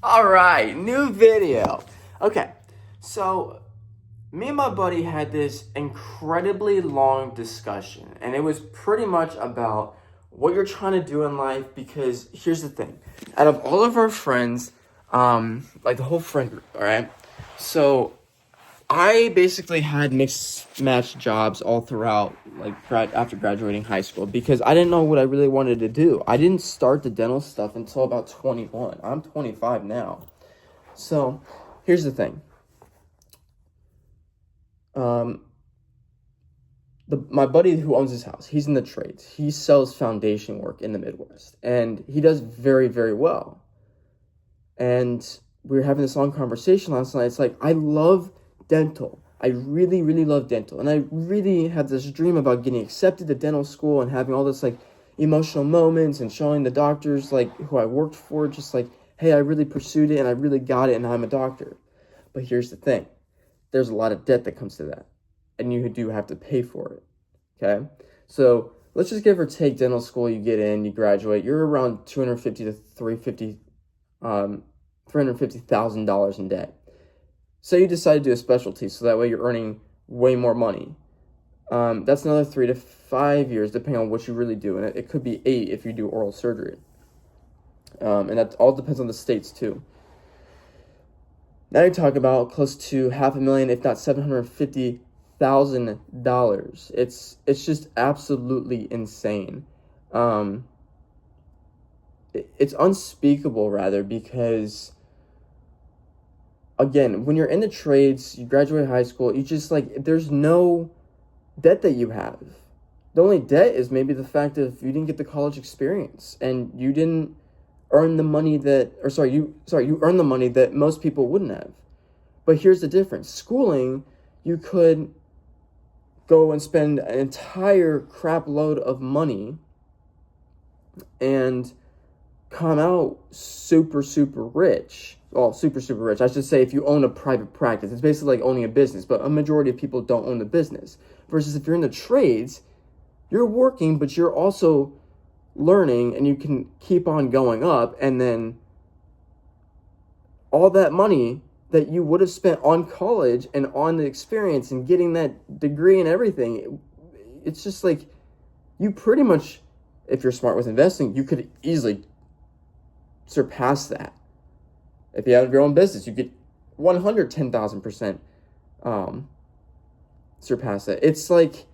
All right, new video. Okay, so me and my buddy had this incredibly long discussion, and it was pretty much about what you're trying to do in life. Because here's the thing: out of all of our friends, like the whole friend group, all right. So I basically had mixed match jobs all throughout, like after graduating high school, because I didn't know what I really wanted to do. I didn't start the dental stuff until about 21. I'm 25 now. So, here's the thing. My buddy who owns his house, he's in the trades. He sells foundation work in the Midwest, and he does very, very well. And we were having this long conversation last night. It's like, I love dental. I really, really love dental. And I really had this dream about getting accepted to dental school and having all this like emotional moments and showing the doctors like who I worked for, just like, hey, I really pursued it and I really got it and I'm a doctor. But here's the thing. There's a lot of debt that comes to that. And you do have to pay for it. Okay? So let's just give or take dental school, you get in, you graduate, you're around $350,000 in debt. Say you decide to do a specialty, so that way you're earning way more money. That's another 3 to 5 years, depending on what you really do. And it could be 8 if you do oral surgery. And that all depends on the states, too. Now you talk about close to $500,000, if not $750,000. It's just absolutely insane. It's unspeakable, rather, because again, when you're in the trades, you graduate high school, you just like, there's no debt that you have. The only debt is maybe the fact that you didn't get the college experience and you didn't earn the money that, you earned the money that most people wouldn't have. But here's the difference. Schooling, you could go and spend an entire crap load of money and come out super, super rich. Well, super, super rich. I should say if you own a private practice. It's basically like owning a business, but a majority of people don't own the business. Versus if you're in the trades, you're working, but you're also learning and you can keep on going up. And then all that money that you would have spent on college and on the experience and getting that degree and everything, it's just like you pretty much, if you're smart with investing, you could easily surpass that. If you have your own business, you get 110,000% surpass it. It's like,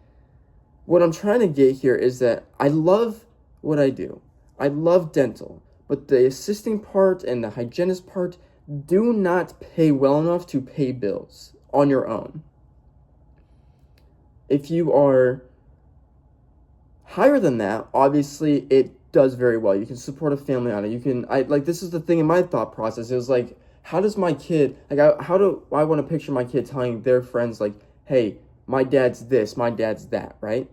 what I'm trying to get here is that I love what I do. I love dental, but the assisting part and the hygienist part do not pay well enough to pay bills on your own. If you are higher than that, obviously it does very well. You can support a family on it. This is the thing in my thought process. It was like, how does my kid, how do I want to picture my kid telling their friends, like, hey, my dad's this, my dad's that, right?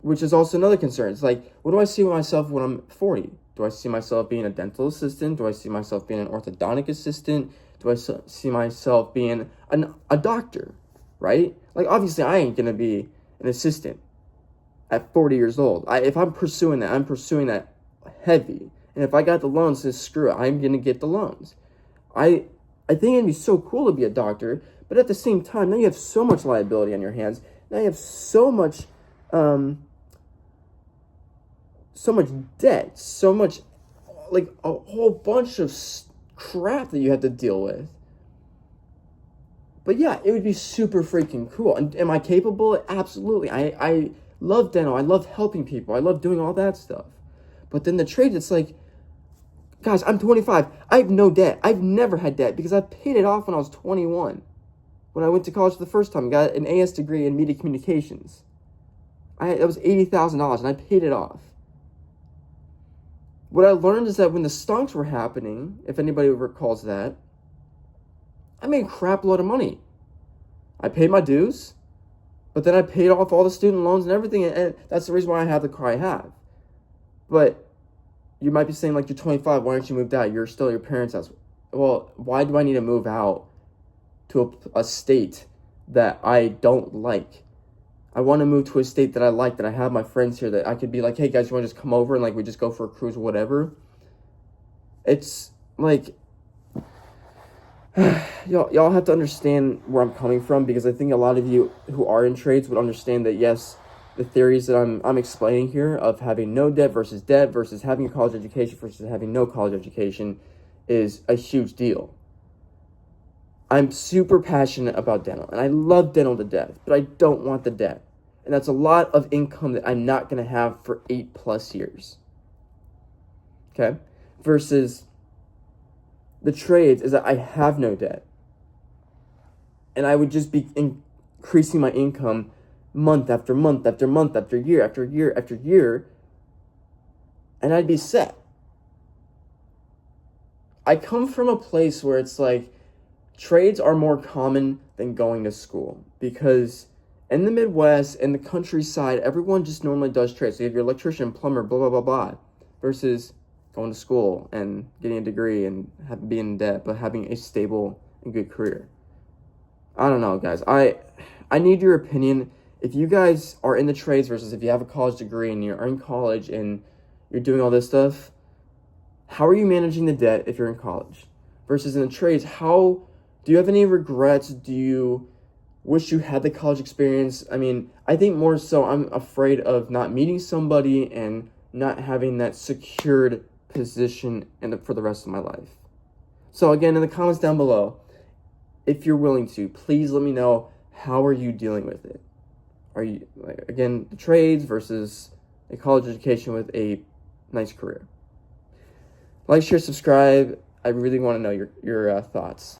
Which is also another concern. It's like, what do I see myself when I'm 40? Do I see myself being a dental assistant? Do I see myself being an orthodontic assistant? Do I see myself being a doctor, right? Like, obviously, I ain't going to be an assistant at 40 years old. If I'm pursuing that, I'm pursuing that heavy. And if I got the loans, then screw it. I'm going to get the loans. I think it'd be so cool to be a doctor, but at the same time, now you have so much liability on your hands. Now you have so much debt, so much, like a whole bunch of crap that you have to deal with. But yeah, it would be super freaking cool. And am I capable? Absolutely. I love dental. I love helping people. I love doing all that stuff. But then the trade, it's like, guys, I'm 25. I have no debt. I've never had debt because I paid it off when I was 21. When I went to college the first time, got an AS degree in media communications. That was $80,000 and I paid it off. What I learned is that when the stonks were happening, if anybody recalls that, I made a crap load of money. I paid my dues, but then I paid off all the student loans and everything, and that's the reason why I have the car I have. But you might be saying, like, you're 25, why aren't you moved out? You're still at your parents' house. Well, why do I need to move out to a state that I don't like? I want to move to a state that I like, that I have my friends here, that I could be like, hey guys, you want to just come over and like we just go for a cruise or whatever. It's like, y'all have to understand where I'm coming from, because I think a lot of you who are in trades would understand that, yes, the theories that I'm explaining here of having no debt versus having a college education versus having no college education is a huge deal. I'm super passionate about dental, and I love dental to death, but I don't want the debt. And that's a lot of income that I'm not going to have for 8+ years. Okay? Versus the trades is that I have no debt. And I would just be increasing my income month after month after month after year after year after year, and I'd be set. I come from a place where it's like trades are more common than going to school, because in the Midwest, in the countryside, everyone just normally does trades. So you have your electrician, plumber, blah, blah, blah, blah, versus going to school and getting a degree and being in debt, but having a stable and good career. I don't know, guys. I need your opinion. If you guys are in the trades versus if you have a college degree and you're in college and you're doing all this stuff, how are you managing the debt if you're in college? Versus in the trades, do you have any regrets? Do you wish you had the college experience? I mean, I think more so I'm afraid of not meeting somebody and not having that secured position for the rest of my life. So again, in the comments down below, if you're willing to, please let me know, how are you dealing with it? Are you, again, the trades versus a college education with a nice career? Like, share, subscribe. I really want to know your thoughts.